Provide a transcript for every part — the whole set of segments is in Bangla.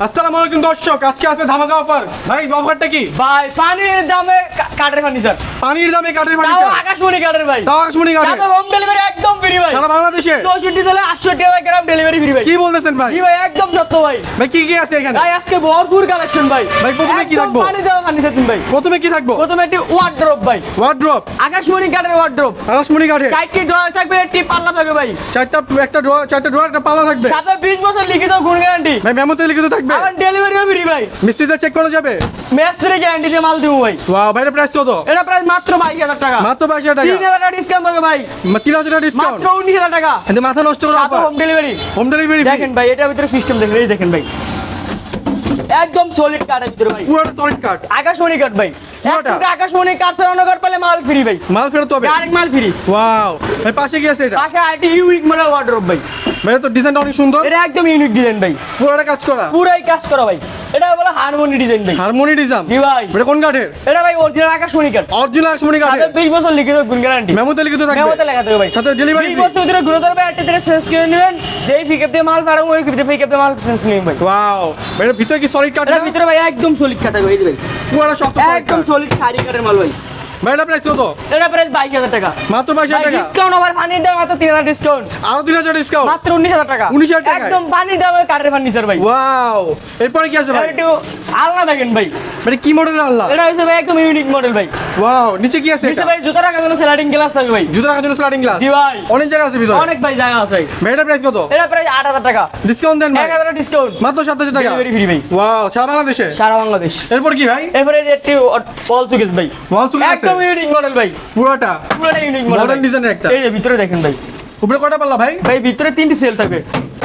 আসসালামু আলাইকুম দর্শক, আজকে আছে ধামাকা অফার। ভাই অফারটা কি? ভাই পানির দামে কাঠের ফার্নিচার, পানির দামে কাঠের তাও ফার্নিচার, আকাশমণি কাঠের ভাই, তাও আকাশমণি কাঠের, সাথে হোম ডেলিভারি একদম ফ্রি ভাই, সারা বাংলাদেশে 64 থেকে 68 টাকা গ্রাম ডেলিভারি ফ্রি ভাই। কি বলতেছেন ভাই? জি ভাই একদম সত্য ভাই। ভাই কি কি আছে এখানে? ভাই আজকে ভরপুর কালেকশন ভাই। ভাই প্রথমে কি একদম থাকবো? পানি দাও ফার্নিচার দিন ভাই। প্রথমে কি থাকবো? প্রথমে একটি ওয়ার্ড্রপ ভাই, ওয়ার্ড্রপ, আকাশমণি কাঠের ওয়ার্ড্রপ, আকাশমণি কাঠের, 4টি ড্রয়ার থাকবে, একটি পাল্লা থাকবে ভাই, একটা ড্রয়ার, একটা পাল্লা থাকবে, সাথে 20 বছর লিখিত গুণ গ্যারান্টি ভাই মেমোতে লিখিত থাকবে, আবার ডেলিভারিও ফ্রি ভাই, মিস্ত্রিতে চেক করা যাবে, মেস্ত্রি গ্যারান্টি দিয়ে মাল দিব ভাই। ওয়াও ভাই, এটা প্রাইস কত? এটা প্রাইস মাত্র 22,000 টাকা, মাত্র 22,000 টাকা, 3,000 টাকা ডিসকাউন্ট হবে ভাই, 3,000 টাকা ডিসকাউন্ট, মাত্র 19,000 টাকা, কিন্তু মাথা নষ্ট করা সাথে offer, home delivery. Home delivery দেখেন ভাই এটার ভিতরে সিস্টেম দেখেন, এই দেখেন ভাই একদম সলিড কাঠের ভিতরে ভাই, পুরো সলিড কাঠ, আকাশমণি কাঠ ভাই, পুরোটা? একটা আকাশমণি কাঠ ছাড়া অন্য কাঠ পেলে মাল ফ্রি ভাই, মাল ফেরত হবে, ডাইরেক্ট মাল ফ্রি। ওয়াও ভাই, পাশে কি আছে এটা? পাশে আইটি ইউনিক মডেল ওয়ার্ডরোব ভাই, ভাই এটা তো ডিজাইনটা অনেক সুন্দর, এটা একদম ইউনিক ডিজাইন ভাই, পুরোটা কাজ করা, পুরাই কাজ করা ভাই, এটা বলে হারমোনি ডিজাইন ভাই। হারমোনি ডিজাইন, জি ভাই, এটা কোন কাঠের? এটা ভাই অরিজিনাল আকাশমণি কাঠ, অরিজিনাল আকাশমণি সাথে কাঠের, 20 বছর লিখিত গুণ গ্যারান্টি, মেমোতে লিখিত থাকবে, মেমোতে লেখা থাকবে ভাই, সাথে ডেলিভারি 20 বছর ভিতরে গুণে ধরবে, একটা থেকে চেঞ্জ করে নেবেন, যেই পিকআপ দিয়ে মাল পাঠাবো ওই পিকআপ দিয়ে মাল চেঞ্জ নেবেন ভাই। ওয়াও ভাই, এর ভিতরে কি সলিড কাঠ না? এটার ভিতরে ভাই একদম সলিড কাঠ থাকবে এই যে ভাই, পুরোটা শক্ত সলিড একদম কাঠ। সলিড শাড়ি কাঠের মাল ভাই। ভাই এটা প্রাইস কত? এটা প্রাইস 22,000 টাকা, মাত্র 22,000 টাকা, ডিসকাউন্ট ওভার পানি দাও মাত্র 3,000 ডিসকাউন্ট, আরো 3,000 ডিসকাউন্ট, মাত্র 19,000 টাকা, 19,000 টাকায়? একদম পানি দাও কাঠের ফার্নিচার ভাই। ওয়াও এরপরে কি আছে ভাই? একটু আলনা দেখেন ভাই, মানে কি মডেলের আল্লাহ? এটা হচ্ছে ভাই একদম ইউনিক মডেল ভাই, ওয়াও নিচে কি আছে নিচে এটা? ভাই জুতা রাখার জন্য স্লাইডিং গ্লাস থাকবে ভাই। জুতা রাখার জন্য স্লাইডিং গ্লাস, জি ভাই, অনেক জায়গা আছে ভিতরে। অনেক ভাই জায়গা আছে ভাই। ভাই এটা প্রাইস কত? এটা প্রাইস 8,000 টাকা, ডিসকাউন্ট দেন ভাই, 1,000 ডিসকাউন্ট, মাত্র 7,000 টাকা, ডেলিভারি ফ্রি ভাই, ওয়াও সারা বাংলাদেশে। সারা বাংলাদেশ। এরপর কি ভাই? এরপরে যে একটি ওয়াল সুকেস ভাই, ওয়াল সুকেস আছে? একদম ইউনিক মডেল ভাই, পুরোটা পুরোটা ইউনিক মডেল, মডার্ন ডিজাইনের একটা। এই যে ভিতরে দেখেন ভাই, উপরে কয়টা পাল্লা ভাই? ভাই ভিতরে 3টি সেল থাকবে,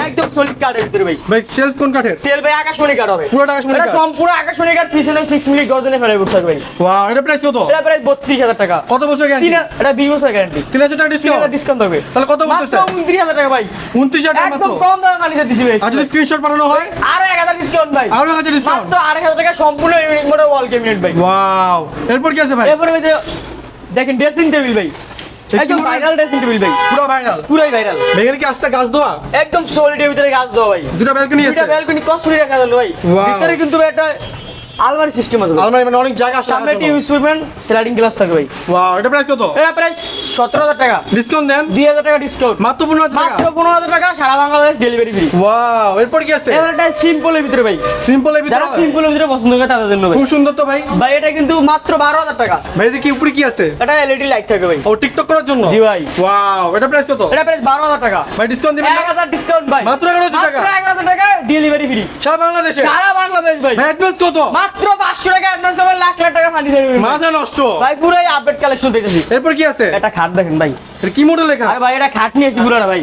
একদম সলিড কাঠের ভিতরে ভাই, ভাই শেলফ কোন কাঠের? সেল ভাই আকাশমণি কাঠ হবে, পুরোটা আকাশমণি এটা কাঠ, সম্পূর্ণ আকাশমণি কাঠ, পিছনে 6 মিনিট গর্জনে ফেলে বসে থাকবে ভাই। ওয়াও এটা প্রাইস কত? এটা প্রায় 32,000 টাকা, কত বছর গ্যারান্টি? এটা 20 বছর গ্যারান্টি, 3,000 টাকা ডিসকাউন্ট, ডিসকাউন্ট হবে, তাহলে কত মাত্র বলতেছে? 29,000 টাকা ভাই, 29,000 টাকা মাত্র। একদম কম দামে ফার্নিচার দিছি ভাই। আর যদি স্ক্রিনশট পাঠানো হয় আরো 1,000 ডিসকাউন্ট ভাই, আরো 1,000 ডিসকাউন্ট, মাত্র 2,500 টাকা সম্পূর্ণ ইউনিক মডেল ওয়াল ক্যাবিনেট ভাই। ওয়াও এরপর কি আছে ভাই? এরপরে ভাই যে দেখেন ড্রেসিং টেবিল ভাই, একদম model? ভাইরাল ড্রেসিং টেবিল ভাই, পুরো ভাইরাল, পুরাই ভাইরাল, এখানে কি আস্তে গাছ দেওয়া, একদম সলিডের ভিতরে গাছ দেওয়া ভাই, দুটো ব্যালকনি দুইটা আছে, ব্যালকনি কসমেটিক রাখা হলো ভাই, Wow. ভিতরে কিন্তু ভাই একটা আলমারি সিস্টেম আছে ভাই। আলমারি মানে অনেক জায়গা আছে সামনে রাখার একটি জন্য। ইউজ করবেন, স্লাইডিং গ্লাস থাকবে ভাই, ওয়াও এটা প্রাইস কত? এটা প্রাইস 17,000 টাকা, ডিসকাউন্ট দেন, 2,000 টাকা ডিসকাউন্ট, মাত্র 15,000 টাকা। মাত্র 15,000 টাকা, সারা বাংলাদেশ ডেলিভারি ফ্রি। ওয়াও এরপর কি আছে? এবার এটা সিম্পলের ভিতরে ভাই, সিম্পল এর যারা ভিতরে সিম্পলের ভিতরে পছন্দ করে তাদের জন্য ভাই। খুব সুন্দর তো ভাই। ভাই এটা কিন্তু মাত্র 12,000 টাকা, ভাই দেখি উপরে কি আছে? এটা এলইডি লাইট থাকবে ভাই। ও টিকটক করার জন্য? জি ভাই, ওয়াও এটা প্রাইস কত? এটা প্রাইস 12,000 টাকা, ভাই ডিসকাউন্ট দিবেন না? 1,000 ডিসকাউন্ট ভাই, মাত্র 11,000 টাকা? মাত্র 1,000 টাকা ডেলিভারি ফ্রি সারা বাংলাদেশে? সারা বাংলাদেশ ভাই, ভাই অ্যাডভান্স কত? মাত্র 500 টাকা অ্যাডভান্স করবেন, লাখ লাখ টাকা ফান্ড দিবেন মাথা নষ্ট। ভাই, পুরাই আপডেট কালেকশন দেখতেছি। এরপর কি আছে? এটা খাট দেখেন ভাই, এটা কি মডেল লেখা? আরে ভাই এটা খাট নিয়ে এসেছি পুরাটা ভাই,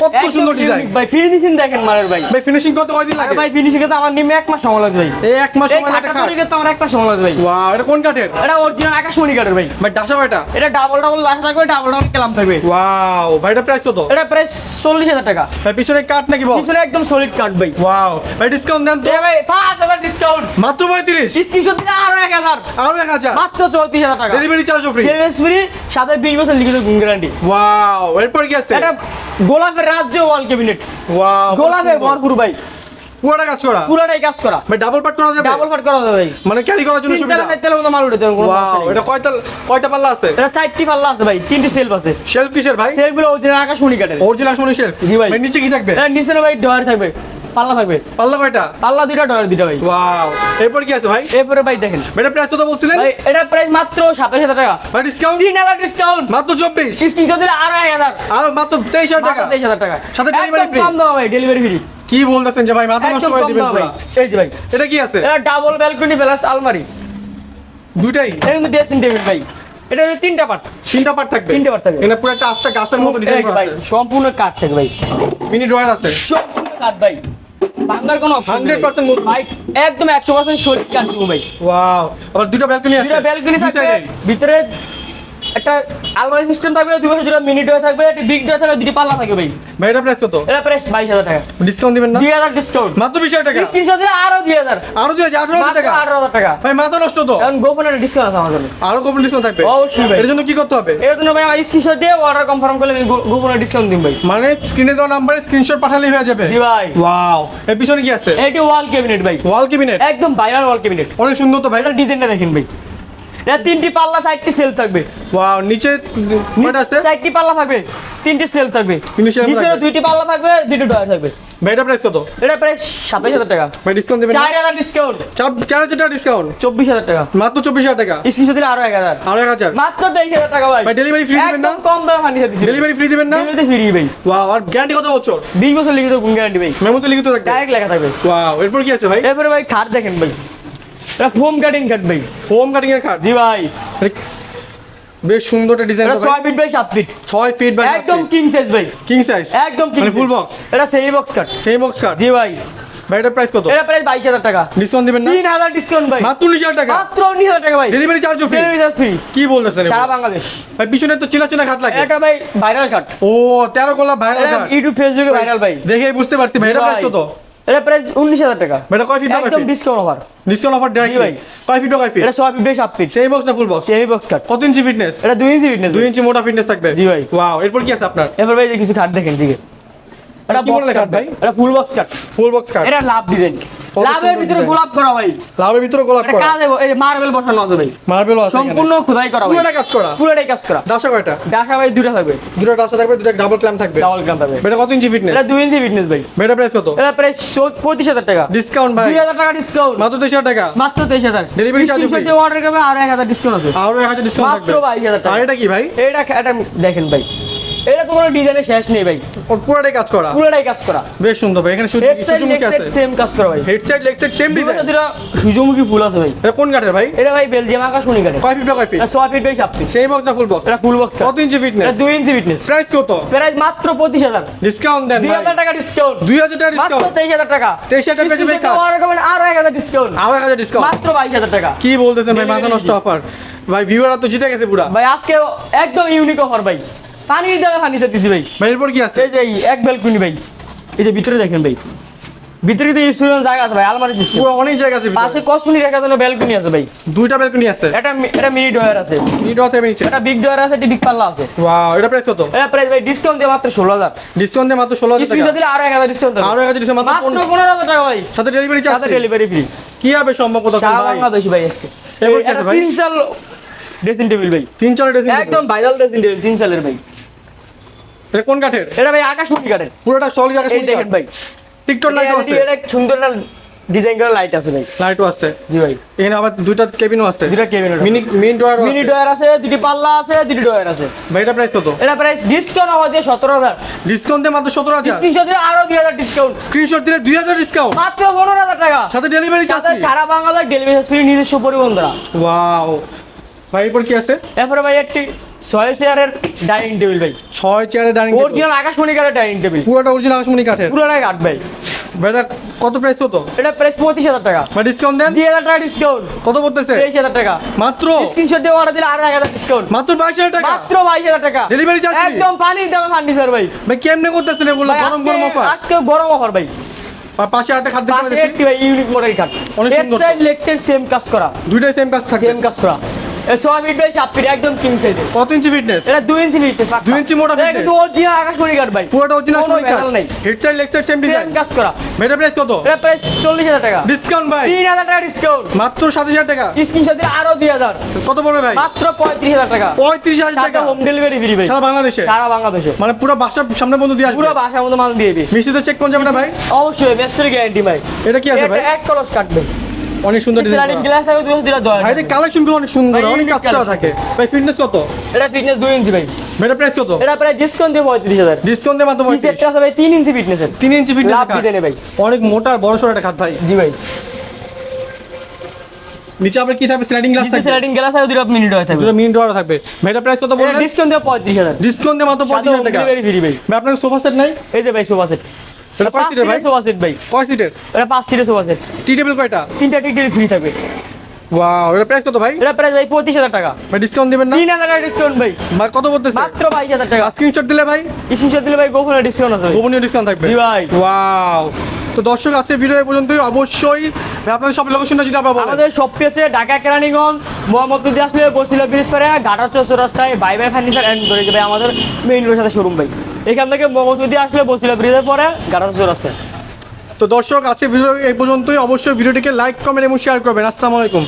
কত একদম সুন্দর ডিজাইন। unique ভাই, ফিনিশিং দেখেন মারের ভাই। ভাই ফিনিশিং কত কয়দিন আরে লাগে? ভাই ফিনিশিং এ তো আমার নিম্ন 1 মাস সময় লাগবে ভাই, এই এক মাস এই সময় খাটটা লাগে। তৈরি করতে আমার 1 মাস সময় লাগবে ভাই। ওয়াও এটা কোন কাঠের? এটা অরিজিনাল আকাশমণি কাঠের ভাই, ভাই ডাসা কয়টা? এটা ডাবল ডাবল লাখ থাকবে, ডাবল ডাবল ক্লাম থাকবে। ওয়াও ভাই এটা প্রাইস কত? এটা প্রাইস 40,000 টাকা, ভাই পিছনে কাঠ নাকি বল? পিছনে একদম সলিড কাঠ ভাই। ওয়াও ভাই ডিসকাউন্ট দেন তো। এ ভাই 5,000 ডিসকাউন্ট, মাত্র 35, স্ক্রিনশট দিলে আরো 1,000, আরো 1,000, মাত্র 34,000 টাকা, ডেলিভারি চার্জও ফ্রি। ডেলিভারি ফ্রি, সাথে 20 বছর লিখিত গুণ গ্যারান্টি। ওয়াও এরপর কি আছে? এটা গোলাপের রাজ্য ওয়াল ক্যাবিনেট, ওয়াও গোলাপে ভরপুর ভাই, পুরোটা কাজ করা। পুরোটাই কাজ করা, ভাই ডাবল পার্ট করা যাবে? ডাবল পার্ট করা যাবে ভাই, মানে ক্যারি করার জন্য 3 সুবিধা। তলা 4 তলার মতো মাল উঠে দেবেন, কোনো সমস্যা ওয়াও নেই। এটা কয়টা পাল্লা আছে? এটা 4টি পাল্লা আছে ভাই, 3টি সেলফ আছে, শেলফ কিসের ভাই? সেলফগুলো অরিজিনাল আকাশমণি কাঠের। Original আসমনি shelf. জি ভাই। ভাই নিচে কি থাকবে? এটা নিচে ভাই ডয়ার থাকবে, পাল্লা থাকবে, পাল্লা কয়টা? পাল্লা দুইটা ডয়ার দুইটা ভাই। ওয়াও এরপর কি আছে ভাই? এরপরে ভাই দেখেন ভাই এটা প্রাইস কত বলছিলেন? ভাই, এটা প্রাইস মাত্র 27,000 টাকা, ভাই ডিসকাউন্ট 3,000 ডিসকাউন্ট, মাত্র 24, স্ক্রিনশট দিলে আরো 1,000, আর মাত্র 23,000 টাকা। মাত্র 23,000 টাকা, সাথে delivery একদম free। কম দাম ভাই, ডেলিভারি ফ্রি, কি বলতেছেন যে ভাই মাথা নষ্ট একদম করে কম দিবেন দাম ভাই। পুরো? এই যে ভাই, এটা কি আছে? এটা ডাবল ব্যালকনি প্লাস আলমারি, দুইটাই এটা কিন্তু ড্রেসিং টেবিল ভাই, এটা হচ্ছে 3টা পার্ট, তিনটা পার্ট থাকবে? 3টা পার্ট থাকবে। এখানে পুরো একটা আস্তে গাছের মতো ডিজাইন এই যে করা ভাই আছে। সম্পূর্ণ কাঠ থাকবে ভাই, মিনি ড্রয়ার আছে। সম্পূর্ণ কাঠ ভাই, ভাঙার কোনো অপশন 100% মজবুত। ভাই, একদম 100% সলিড কাঠ দিব ভাই। ওয়াও আবার দুটো ব্যালকনি আছে। দুইটা ব্যালকনি দুই থাকবে, সাইডে। ভিতরে একটা আলমারি সিস্টেম থাকবে, দুই পাশে দুটো মিনি ডোর থাকবে, একটা বিগ ডোর থাকবে, দুটি পাল্লা থাকবে ভাই। ভাই এটা প্রাইস কত? এটা প্রাইস 22,000 টাকা। ডিসকাউন্ট দিবেন না? 2,000 ডিসকাউন্ট। মাত্র 20,000 টাকা। স্ক্রিনশট দিলে আরো 2,000। আরো 18,000 টাকা। 18,000 টাকা। ভাই মাথা নষ্ট তো। এখন গোপনে একটা ডিসকাউন্ট আছে আমার জন্য। আরো কম ডিসকাউন্ট থাকবে? অবশ্যই ভাই। এর জন্য কি করতে হবে? এর জন্য ভাই আমার স্ক্রিনশট দিয়ে অর্ডার কনফার্ম করলে আমি গোপনে ডিসকাউন্ট দিই ভাই। মানে স্ক্রিনে দেওয়া নাম্বারে স্ক্রিনশট পাঠালেই হয়ে যাবে? জি ভাই। ওয়াও, এর পিছনে কি আছে? এইটা ওয়াল ক্যাবিনেট ভাই। ওয়াল ক্যাবিনেট? একদম ভাইরাল ওয়াল ক্যাবিনেট। অনেক সুন্দর তো ভাই। এটা ডিজাইনটা দেখেন ভাই। এটা তিনটি পাল্লা, 4টি সেল থাকবে। ওয়াও, নিচে কয়টা আছে? 4টি পাল্লা থাকবে, 3টি সেল থাকবে। তিনটি shelf নিচে থাকবে। 2টি পাল্লা থাকবে, 2টি ডয়ার থাকবে। ভাই এটা প্রাইস কত? এটা প্রাইস 27,000 টাকা। ভাই ডিসকাউন্ট দিবেন না? 4,000 ডিসকাউন্ট। 4,000 টাকা ডিসকাউন্ট? 24,000 টাকা। মাত্র 24,000 টাকা। স্ক্রিনশট দিলে আরো 1,000। আরো 1,000। মাত্র 23,000 টাকা ভাই। ভাই ডেলিভারি ফ্রি দিবেন না? একদম কম দামে ফার্নিচার দিছি। ডেলিভারি ফ্রি দিবেন না? ডেলিভারিতে ফ্রি ভাই। ওয়াও, আর গ্যারান্টি কত বছর? 20 বছর লিখিত গুণ গ্যারান্টি ভাই। মেমোতে লিখিত থাকবে? ডাইরেক্ট লেখা থাকবে। ওয়াও, এরপর কি আছে ভাই? এরপরে ভাই খাট দেখেন ভাই। এটা ফোম কাটিং খাট ভাই। ফোম কাটিং এর খাট? জি ভাই। বেশ সুন্দর একটা ডিজাইন এটা ভাই। 6 feet by 7 feet. 6 feet by 7 একদম ফিট। কিং সাইজ ভাই। King size? একদম কিং মানে ফুল বক্স? এটা semi box cut. Same box cut? জি ভাই। ভাই এটা প্রাইস কত? এটা প্রাইস 22,000 টাকা। ডিসকাউন্ট দিবেন না? 3,000 ডিসকাউন্ট ভাই। মাত্র 19,000 টাকা? মাত্র 19,000 টাকা ভাই। Delivery charge free? Delivery charge free কি বলতেছেন সারা এগুলো? বাংলাদেশ। ভাই পিছনে তো চিনা খাট লাগে। এটা ভাই ভাইরাল কাট। ও 13 গোলা ভাইরাল এটা খাট। ইউটিউব ফেসবুকে ভাইরাল ভাই। দেখে বুঝতে পারছি ভাই এটা প্রাইস কত? এটা প্রাইস 19,000 টাকা। ভাই এটা কয় ফিট বাই কয় একদম feet? Discount offer. Discount offer direct জি ভাই। কয় ফিট বাই কয় ফিট? এটা 6 feet by 7 feet. Same box না full box? Semi box cut. কত ইঞ্চি ফিটনেস? এটা 2 ইঞ্চি ফিটনেস। 2 ইঞ্চি মোটা ফিটনেস থাকবে? জি ভাই। ওয়াও, এরপর কি আছে আপনার? এবার ভাই যে কিছু কাট দেখেন দিকে। এটা কি বক্স মডেলের কাট কাট ভাই? ভাই। এটা full box cut. Full box cut? এটা লাভ ডিজাইন। কত লাভের সুন্দর ভিতরে design। গোলাপ করা ভাই। লাভের ভিতরে গোলাপ এটা করা? কাজ এই মার্বেল বসানো আছে ভাই। মার্বেল আছে এখানে? সম্পূর্ণ খোদাই করা ভাই। পুরোটা কাজ করা? পুরোটাই কাজ করা। ডাসা কয়টা? ডাকা ভাই দুটো থাকবে। দুটো ডাসা থাকবে, দুটো ডাবল ক্ল্যাম্প থাকবে? ডাবল গ্রাম থাকবে। এটা কত ইঞ্চি ফিটনেস? এটা 2 ইঞ্চি ফিটনেস ভাই। এটা প্রাইস কত? এটা প্রাইস 35,000 টাকা। ডিসকাউন্ট ভাই? 2,000 টাকা ডিসকাউন্ট। মাত্র 23,000 টাকা? মাত্র 23,000। Delivery charge screenshot free? দিয়ে অর্ডার করবে আর 1,000 ডিসকাউন্ট আছে। আরো 1000 ডিসকাউন্ট মাত্র থাকবে? 22,000 টাকা। আর এটা কি ভাই? এটা দেখেন ভাই। এটা তো কোনো ডিজাইনের শেষ নেই ভাই। ওর পুরোটাই কাজ করা? পুরোটাই কাজ করা। বেশ সুন্দর ভাই। এখানে হেড সাইড সূর্যমুখী আছে? সেম কাজ করা ভাই। Head side leg side same design? দুটো সূর্যমুখী ফুল আছে ভাই। এটা কোন কাঠের ভাই? এটা ভাই বেলজিয়াম আকাশমণি কাটে। কয় ফিট বাই কয় ফিট? এটা 6 feet by 7 feet. Same box না ফুল বক্স? এটা ফুল বক্স কাট। কত ইঞ্চি ফিটনেস? এটা 2 ইঞ্চি ফিটনেস। প্রাইস কত? প্রাইস মাত্র 25,000। ডিসকাউন্ট দেন ভাই? 2,000 টাকা ডিসকাউন্ট। 2000 টাকা মাত্র ডিসকাউন্ট? 23,000 টাকা। 23,000 টাকা পেয়ে যাবে কাঠ? অর্ডার করবেন আর 1,000 ডিসকাউন্ট। আরো 1000 ডিসকাউন্ট? মাত্র 22,000 টাকা। কি বলতেছেন ভাই? মাথা Delivery নষ্ট অফার ভাই। ভিউয়াররা তো জিতে গেছে পুরা ভাই আজকে একদম ইউনিক অফার ভাই। পানির দামে ফার্নিচার দিছি ভাই। ভাই। এরপর কি আছে? এই যে এক ব্যালকনি ভাই। এই যে ভিতরে দেখেন ভাই। ভিতরে তো স্টুডেন্ট জায়গা আছে ভাই, আলমারি সিস্টেম। পুরো অনেক জায়গা আছে পাশে কসমেটিক রাখার জন্য ব্যালকনি আছে ভাই। দুইটা ব্যালকনি আছে? এটা মিনি ডয়ার আছে। ভিডিওতে আমি নিচে। এটা বিগ ডয়ার আছে, এটা বিগ পাল্লা আছে। ওয়াও, এটা প্রাইস কত? এটা প্রাইস ভাই ডিসকাউন্ট দিয়ে মাত্র 16,000। ডিসকাউন্ট দিয়ে মাত্র 16,000 স্ক্রিনশট টাকা? দিলে আর 1,000 ডিসকাউন্ট হবে। আরো 1000 ডিসকাউন্ট? মাত্র মাত্র 15,000 টাকা ভাই। সাথে ডেলিভারি চার্জ? সাথে ডেলিভারি ফ্রি। কি হবে সম্ভব কথা সারা ভাই? বাংলাদেশে ভাই আজকে। এরপর কি আছে ভাই? 3 সাল ড্রেসিং টেবিল ভাই। 3-4 ড্রেসিং একদম ভাইরাল ড্রেসিং টেবিল 3 সালের ভাই। এটা কোন কাঠের? এটা ভাই আকাশমণি কাঠের। পুরোটা সলিড আকাশ এই দেখেন ভাই। টিকটক লাইট আছে? এটা সুন্দর একটা ডিজাইন করা লাইট আছে ভাই। লাইটও আছে? জি ভাই। এখানে আবার দুইটা কেবিনও আছে? দুটো কেবিন আছে। মিনি ডোর মিনি ডয়ার আছে, দুটি পাল্লা আছে, দুটি ডয়ার আছে। ভাই এটা প্রাইস কত? এটা প্রাইস ডিসকাউন্ট আমার দিয়ে 17,000। ডিসকাউন্ট দিয়ে মাত্র 17,000? স্ক্রিনশট দিলে আরো 2,000 ডিসকাউন্ট। স্ক্রিনশট দিলে 2000 ডিসকাউন্ট? মাত্র 15,000 টাকা। সাথে ডেলিভারি চার্জ? সাথে সারা বাংলাদেশ ডেলিভারি ফ্রি নিজস্ব পরিবহন দ্বারা। ওয়াও ভাই। এরপর কি আছে? এরপরে ভাই একটি 6 চেয়ারের ডাইনিং টেবিল ভাই। 6 চেয়ারের ডাইনিং টেবিল? অরিজিনাল আকাশমণি কাঠের ডাইনিং টেবিল। পুরোটা অরিজিনাল আকাশমণি কাঠের? পুরোটাই কাঠ ভাই। ভাই এটা কত প্রাইস কত? এটা প্রাইস 25,000 টাকা। ভাই ডিসকাউন্ট দেন? 2,000 টাকা ডিসকাউন্ট। কত পড়তেছে? 23,000 টাকা। মাত্র? স্ক্রিনশট দিয়ে অর্ডার দিলে আর 1,000 ডিসকাউন্ট। মাত্র 22,000 টাকা? মাত্র 22,000 টাকা। Delivery charge? একদম পানির দামে ফার্নিচার ভাই। ভাই কেমনে করতেছেন এগুলো? ভাই গরম গরম অফার? আজকে গরম অফার ভাই। আর পাশে আরেকটা খাদ্য পাশে দেখতে একটি ভাই ইউনিক মডেল কাট। অনেক হেড সুন্দর তো। সাইড লেগ সাইড সেম কাজ করা। দুইটাই সেম কাজ থাকবে? সেম কাজ করা। এই 6 ফিট বাই 7 ফিট একদম কিং সাইজের। কত ইঞ্চি ফিটনেস? এটা 2 ইঞ্চি ফিটনেস পাক্কা। 2 ইঞ্চি মোটা এটা fitness? কিন্তু অরিজিনাল আকাশমণি কাট ভাই। পুরোটা অরিজিনাল কোনো আকাশমণি কাঠ? ভেজাল নেই। Head side leg side same same design? কাজ করা। ভাই এটা প্রাইস কত? এটা প্রাইস 40,000 টাকা। ডিসকাউন্ট ভাই? 3,000 টাকা ডিসকাউন্ট। মাত্র 7,000 টাকা? স্ক্রিনশট দিলে আরো 2,000। কত পড়বে ভাই? মাত্র 35,000 টাকা। 35,000 সাথে টাকা? হোম ডেলিভারি ফ্রি ভাই। সারা বাংলাদেশে? সারা বাংলাদেশে। মানে পুরো বাসার সামনে বন্ধু দিয়ে আসবে? পুরো বাসার মতো মাল দিয়ে দিই। মিষ্টিতে চেক কোন যাবে না ভাই? অবশ্যই মেস্টার গ্যারান্টি ভাই। এটা কি আছে ভাই? এটা এক কলস কাটবে। অনেক সুন্দর স্লাইডিং ডিজাইন। গ্লাস থাকবে, দুটো দুটো দয়া। ভাই এর কালেকশন গুলো অনেক সুন্দর, ভাই, অনেক unique কাজ করা collection। থাকে। ভাই ফিটনেস কত? এটা ফিটনেস 2 ইঞ্চি ভাই। ভাই এটা প্রাইস কত? এটা প্রায় ডিসকাউন্ট দিয়ে 35,000। ডিসকাউন্ট দিয়ে মাত্র এই সেটটা 35। আছে ভাই 3 ইঞ্চি ফিটনেসের। 3 ইঞ্চি ফিটনেস লাভ ডিজাইনে ভাই। অনেক মোটা আর বড় সড় একটা খাট ভাই। জি ভাই। নিচে আবার কি থাকবে? স্লাইডিং গ্লাস নিচে থাকবে? স্লাইডিং গ্লাস আর দুটো মিনিট হয়ে থাকবে। দুটো মিনি ডোর থাকবে। ভাই এটা প্রাইস কত এটা বললেন? ডিসকাউন্ট দিয়ে 35,000। ডিসকাউন্ট দিয়ে মাত্র 35,000 টাকা? ডেলিভারি ফ্রি ভাই। ভাই আপনার সোফা সেট নাই? এই যে ভাই সোফা সেট। এটা কয় 5 সিটের ভাই? সিটের সোফা সেট ভাই। কয় সিটের? এটা 5 সিটের সোফা সেট। টি টেবিল কয়টা? 3টা টি টেবিল ফ্রি থাকবে। ওয়াও, এটা প্রাইস কত ভাই? এটা প্রাইস ভাই 25,000 টাকা। ভাই ডিসকাউন্ট দিবেন না? 3,000 টাকা ডিসকাউন্ট ভাই। ভাই কত বলতেছে? মাত্র 22,000 টাকা। স্ক্রিনশট দিলে ভাই স্ক্রিনশট দিলে ভাই গোপনে ডিসকাউন্ট আছে ভাই। গোপনীয় ডিসকাউন্ট থাকবে। জি ভাই। ওয়াও। তো দর্শক আছে ভিডিও এই পর্যন্তই। অবশ্যই ভাই আপনাদের সব লোকেশনটা যদি আপনারা বলেন। আমাদের শপ পেছে ঢাকা কেরানীগঞ্জ মোহাম্মদপুর আসলে বসিলা ব্রিজ পারে ঘাটা চৌরাস্তায় বাই বাই ফার্নিচার এন্ড করে ভাই আমাদের মেইন রোডের সাথে শোরুম ভাই। এখান থেকে মোহাম্মদপুর আসলে বসিলা ব্রিজের পরে ঘাটা চৌরাস্তায়। তো দর্শক আছে ভিডিও এই পর্যন্তই। অবশ্যই ভিডিওটিকে লাইক কমেন্ট এবং শেয়ার করবেন। আসসালামু আলাইকুম।